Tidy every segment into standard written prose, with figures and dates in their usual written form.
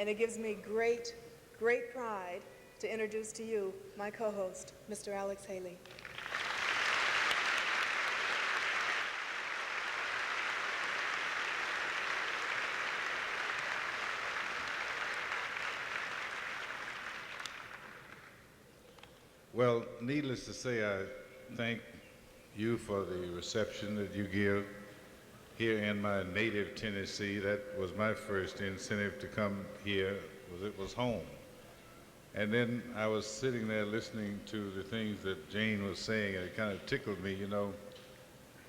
And it gives me great, great pride to introduce to you my co-host, Mr. Alex Haley. Well, needless to say, I thank you for the reception that you give here in my native Tennessee. That was my first incentive to come here, was it was home. And then I was sitting there listening to the things that Jane was saying, and it kind of tickled me. You know,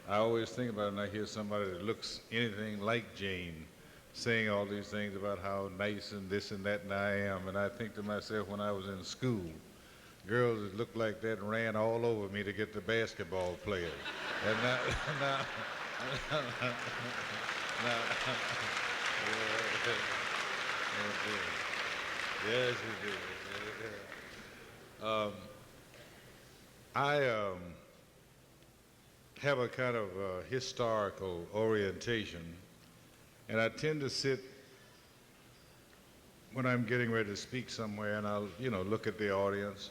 I always think about it when I hear somebody that looks anything like Jane saying all these things about how nice and this and that and I am. And I think to myself, when I was in school, girls that looked like that ran all over me to get the basketball players. And now, yes, you did. I have a kind of historical orientation, and I tend to sit when I'm getting ready to speak somewhere, and I'll, look at the audience.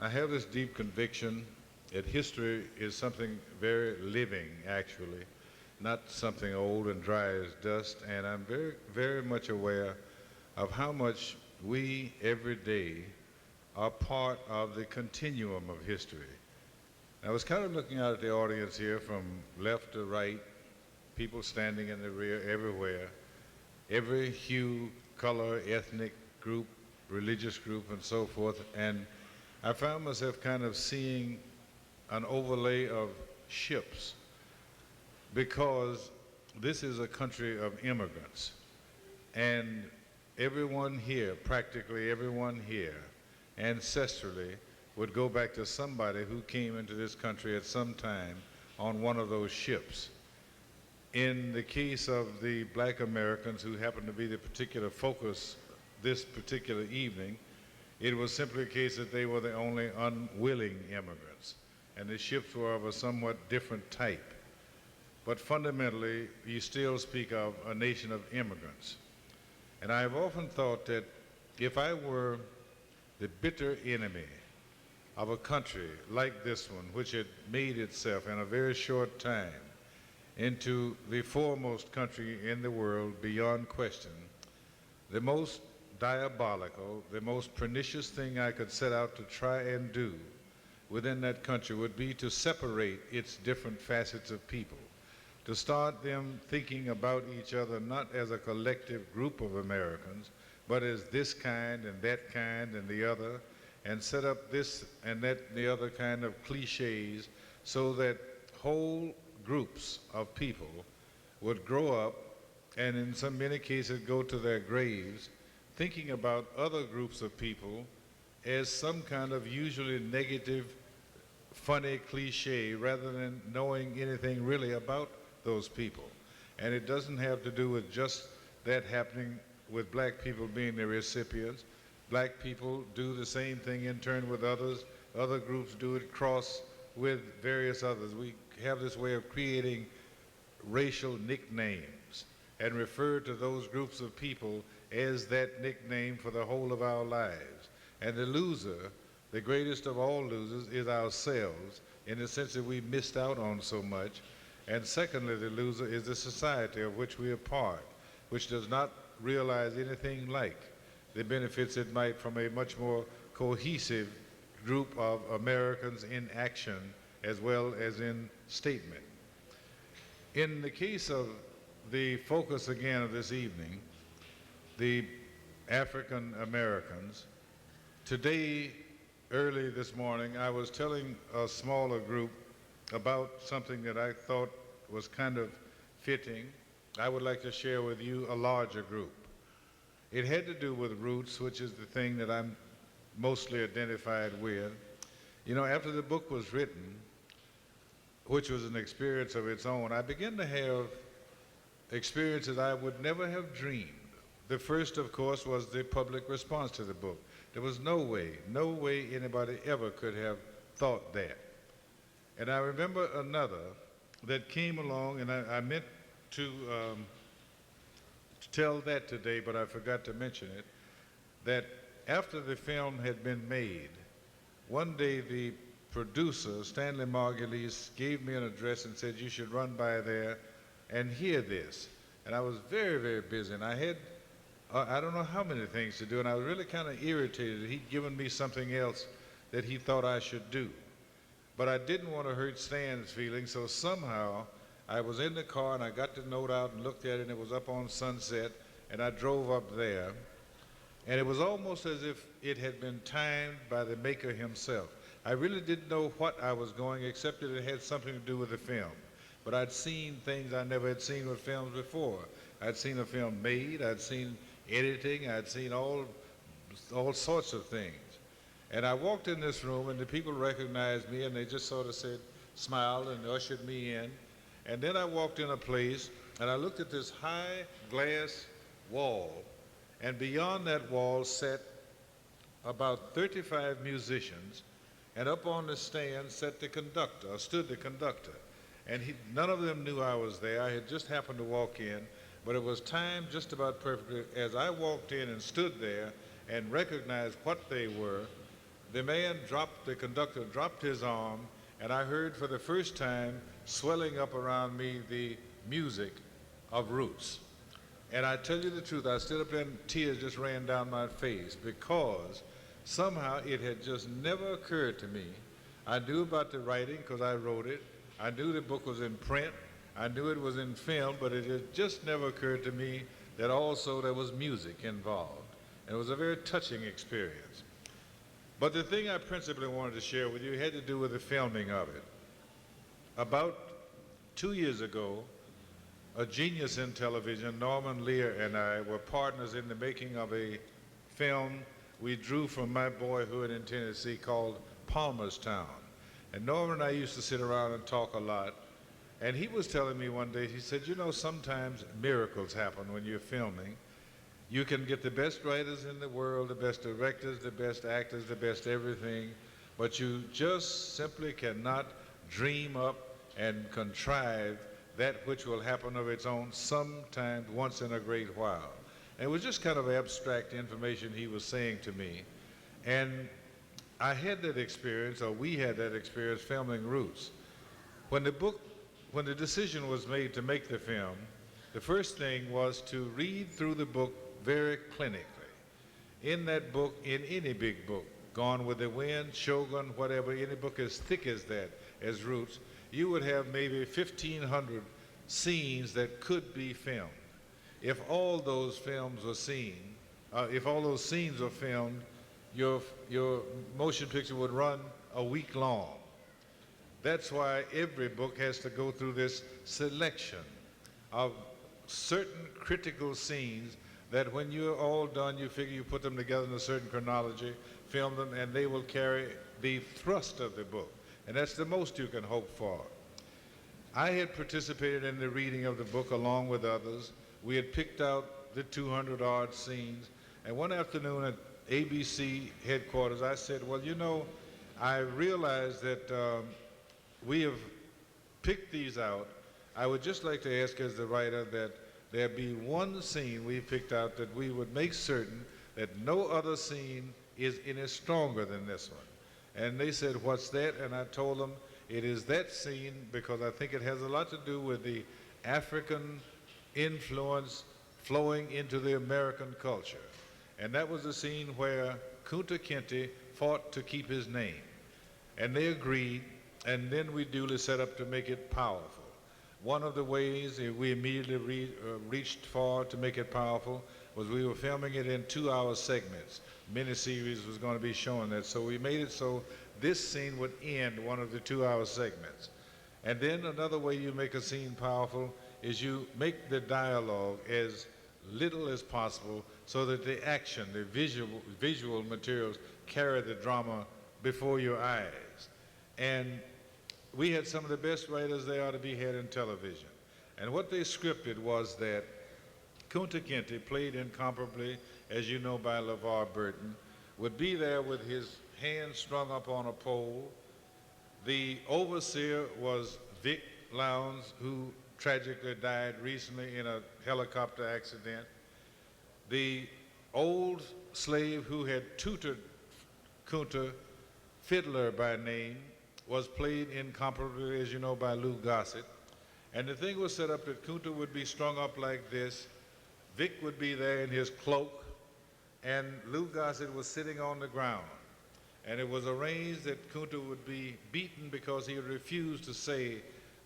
I have this deep conviction that history is something very living, actually, not something old and dry as dust, and I'm very, very much aware of how much we every day are part of the continuum of history. I was kind of looking out at the audience here from left to right, people standing in the rear everywhere, every hue, color, ethnic group, religious group, and so forth, and I found myself kind of seeing an overlay of ships, because this is a country of immigrants, and everyone here, practically everyone here, ancestrally, would go back to somebody who came into this country at some time on one of those ships. In the case of the black Americans who happen to be the particular focus this particular evening, it was simply a case that they were the only unwilling immigrants, and the ships were of a somewhat different type. But fundamentally, you still speak of a nation of immigrants. And I've often thought that if I were the bitter enemy of a country like this one, which had made itself in a very short time into the foremost country in the world beyond question, the most diabolical, the most pernicious thing I could set out to try and do within that country would be to separate its different facets of people, to start them thinking about each other not as a collective group of Americans, but as this kind and that kind and the other, and set up this and that and the other kind of cliches so that whole groups of people would grow up and in many cases go to their graves thinking about other groups of people as some kind of usually negative, funny cliche rather than knowing anything really about those people. And it doesn't have to do with just that happening with black people being the recipients. Black people do the same thing in turn with others. Other groups do it cross with various others. We have this way of creating racial nicknames and refer to those groups of people as that nickname for the whole of our lives. And the loser, the greatest of all losers, is ourselves, in the sense that we missed out on so much. And secondly, the loser is the society of which we are part, which does not realize anything like the benefits it might from a much more cohesive group of Americans in action as well as in statement. In the case of the focus again of this evening, the African Americans, today, early this morning, I was telling a smaller group about something that I thought was kind of fitting. I would like to share with you a larger group. It had to do with roots, which is the thing that I'm mostly identified with. You know, after the book was written, which was an experience of its own, I began to have experiences I would never have dreamed. The first, of course, was the public response to the book. There was no way anybody ever could have thought that. And I remember another that came along, and I meant to tell that today, but I forgot to mention it, that after the film had been made, one day the producer, Stanley Margulies, gave me an address and said, you should run by there and hear this. And I was very, very busy, and I had, I don't know how many things to do, and I was really kind of irritated that he'd given me something else that he thought I should do. But I didn't want to hurt Stan's feelings, so somehow I was in the car and I got the note out and looked at it, and it was up on Sunset, and I drove up there. And it was almost as if it had been timed by the maker himself. I really didn't know what I was going, except that it had something to do with the film. But I'd seen things I never had seen with films before. I'd seen a film made, I'd seen editing, I'd seen all sorts of things. And I walked in this room, and the people recognized me, and they just sort of said, smiled and ushered me in. And then I walked in a place, and I looked at this high glass wall, and beyond that wall sat about 35 musicians, and up on the stand sat the conductor, or stood the conductor. And none of them knew I was there. I had just happened to walk in, but it was timed just about perfectly. As I walked in and stood there and recognized what they were, the conductor dropped his arm, and I heard for the first time swelling up around me the music of Roots. And I tell you the truth, I stood up there and tears just ran down my face, because somehow it had just never occurred to me. I knew about the writing because I wrote it. I knew the book was in print. I knew it was in film, but it had just never occurred to me that also there was music involved. And it was a very touching experience. But the thing I principally wanted to share with you had to do with the filming of it. About 2 years ago, a genius in television, Norman Lear, and I were partners in the making of a film we drew from my boyhood in Tennessee called Palmerstown. And Norman and I used to sit around and talk a lot. And he was telling me one day, he said, you know, sometimes miracles happen when you're filming. You can get the best writers in the world, the best directors, the best actors, the best everything, but you just simply cannot dream up and contrive that which will happen of its own sometime once in a great while. And it was just kind of abstract information he was saying to me. And I had that experience, or we had that experience filming Roots. When the decision was made to make the film, the first thing was to read through the book very clinically. In that book, in any big book, Gone with the Wind, Shogun, whatever, any book as thick as that, as Roots, you would have maybe 1,500 scenes that could be filmed. If all those films were seen, if all those scenes were filmed, your motion picture would run a week long. That's why every book has to go through this selection of certain critical scenes that when you're all done, you figure you put them together in a certain chronology, film them, and they will carry the thrust of the book. And that's the most you can hope for. I had participated in the reading of the book along with others. We had picked out the 200-odd scenes. And one afternoon at ABC headquarters, I said, well, you know, I realize that we have picked these out. I would just like to ask as the writer that there be one scene we picked out that we would make certain that no other scene is any stronger than this one. And they said, what's that? And I told them, it is that scene because I think it has a lot to do with the African influence flowing into the American culture. And that was the scene where Kunta Kinte fought to keep his name. And they agreed, and then we duly set up to make it powerful. One of the ways we immediately reached for to make it powerful was we were filming it in 2-hour segments. Miniseries was going to be showing that, so we made it so this scene would end one of the 2-hour segments. And then another way you make a scene powerful is you make the dialogue as little as possible so that the action, the visual materials carry the drama before your eyes. And we had some of the best writers they ought to be had in television. And what they scripted was that Kunta Kinte, played incomparably, as you know, by LeVar Burton, would be there with his hands strung up on a pole. The overseer was Vic Lowndes, who tragically died recently in a helicopter accident. The old slave who had tutored Kunta, Fiddler by name, was played incomparably, as you know, by Lou Gossett. And the thing was set up that Kunta would be strung up like this. Vic would be there in his cloak, and Lou Gossett was sitting on the ground. And it was arranged that Kunta would be beaten because he had refused to say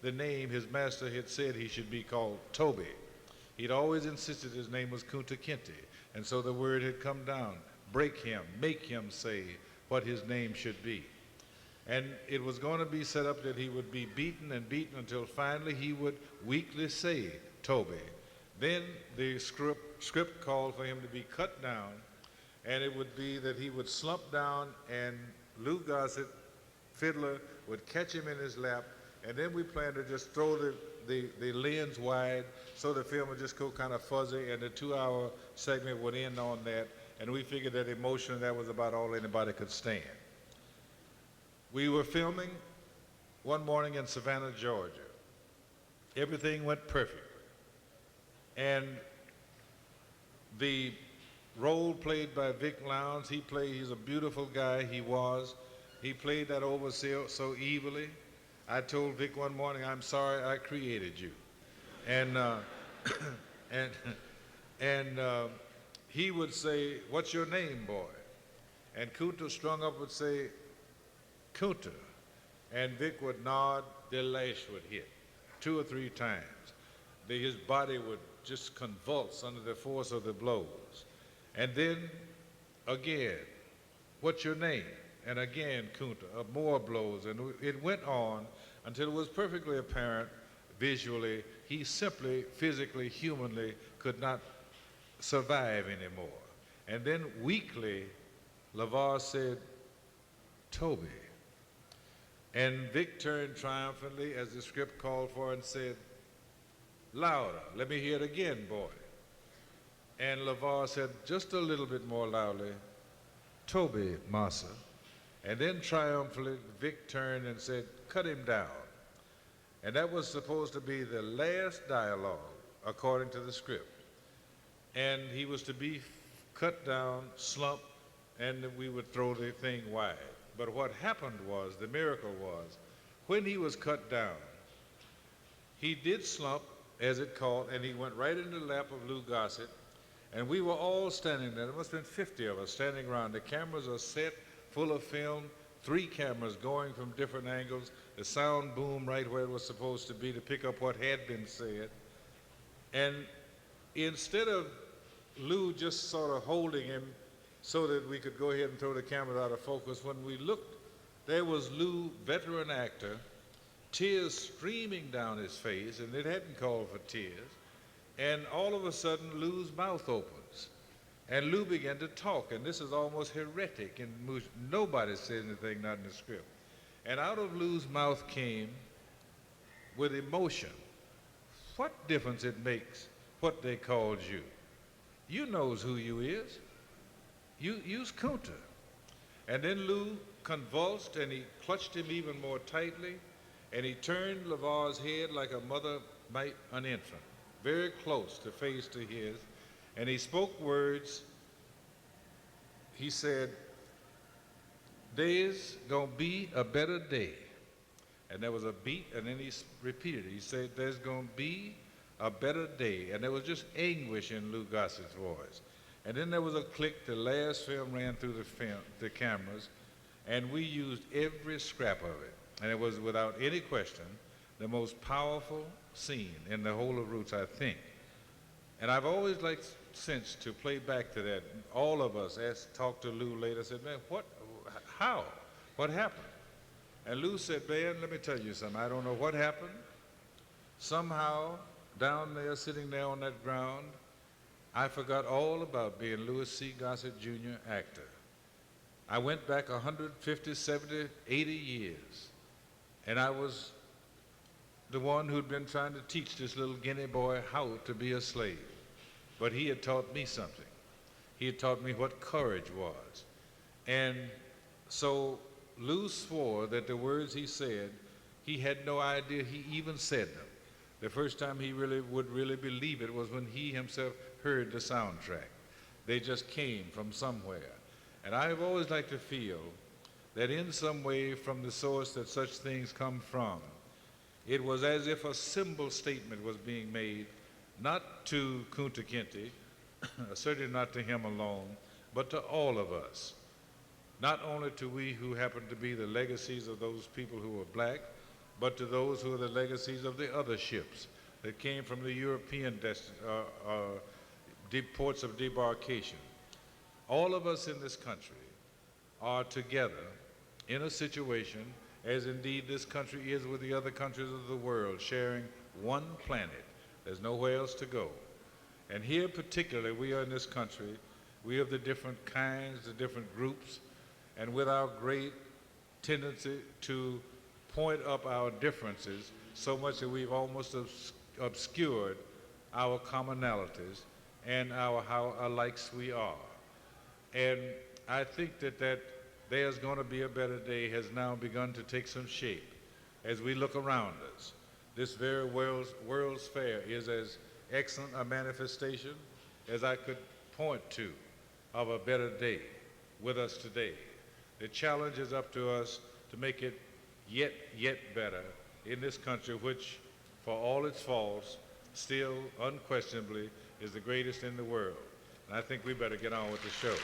the name his master had said he should be called Toby. He'd always insisted his name was Kunta Kinte, and so the word had come down, break him, make him say what his name should be. And it was going to be set up that he would be beaten and beaten until finally he would weakly say Toby. Then the script called for him to be cut down, and it would be that he would slump down and Lou Gossett, Fiddler, would catch him in his lap, and then we planned to just throw the lens wide so the film would just go kind of fuzzy, and the 2-hour segment would end on that, and we figured that emotionally that was about all anybody could stand. We were filming one morning in Savannah, Georgia. Everything went perfect. And the role played by Vic Lowndes, he's a beautiful guy, he was. He played that overseer so evilly. I told Vic one morning, I'm sorry I created you. And, he would say, what's your name, boy? And Kunta, strung up, would say, Kunta. And Vic would nod, the lash would hit 2 or 3 times. His body would just convulse under the force of the blows. And then, again, what's your name? And again, Kunta, more blows. And it went on until it was perfectly apparent visually, he simply, physically, humanly could not survive anymore. And then weakly, LeVar said, Toby. And Vic turned triumphantly as the script called for and said, louder, let me hear it again, boy. And LeVar said, just a little bit more loudly, Toby, massa. And then triumphantly, Vic turned and said, cut him down. And that was supposed to be the last dialogue, according to the script. And he was to be cut down, slumped, and we would throw the thing wide. But what happened was, the miracle was, when he was cut down, he did slump, as it called, and he went right into the lap of Lou Gossett, and we were all standing there. There must have been 50 of us standing around. The cameras are set, full of film, 3 cameras going from different angles, the sound boom right where it was supposed to be to pick up what had been said. And instead of Lou just sort of holding him so that we could go ahead and throw the camera out of focus, when we looked, there was Lou, veteran actor, tears streaming down his face, and it hadn't called for tears. And all of a sudden, Lou's mouth opens. And Lou began to talk, and this is almost heretic, and nobody said anything, not in the script. And out of Lou's mouth came, with emotion, what difference it makes what they called you? You knows who you is. You's Kunta. And then Lou convulsed, and he clutched him even more tightly, and he turned LeVar's head like a mother might an infant, very close to face to his, and he spoke words. He said, "There's gonna be a better day." And there was a beat, and then he repeated it. He said, "There's gonna be a better day." And there was just anguish in Lou Gossett's voice. And then there was a click. The last film ran through the cameras, and we used every scrap of it. And it was, without any question, the most powerful scene in the whole of Roots, I think. And I've always liked since to play back to that. All of us talked to Lou later, said, "Man, how? What happened?" And Lou said, "Man, let me tell you something. I don't know what happened. Somehow, down there, sitting there on that ground, I forgot all about being Louis C. Gossett Jr. actor. I went back 150, 70, 80 years, and I was the one who'd been trying to teach this little Guinea boy how to be a slave. But he had taught me something. He had taught me what courage was." And so Lou swore that the words he said, he had no idea he even said them. The first time he would really believe it was when he himself heard the soundtrack. They just came from somewhere. And I've always liked to feel that in some way from the source that such things come from, it was as if a symbol statement was being made, not to Kunta Kinte, certainly not to him alone, but to all of us. Not only to we who happen to be the legacies of those people who were black, but to those who are the legacies of the other ships that came from the European ports of debarkation. All of us in this country are together in a situation, as indeed this country is with the other countries of the world, sharing one planet. There's nowhere else to go. And here particularly, we are in this country, we have the different kinds, the different groups, and with our great tendency to point up our differences so much that we've almost obscured our commonalities and how alikes we are. And I think that there's going to be a better day has now begun to take some shape as we look around us. This very World's Fair is as excellent a manifestation as I could point to of a better day with us today. The challenge is up to us to make it yet better in this country, which, for all its faults, still unquestionably is the greatest in the world. And I think we better get on with the show.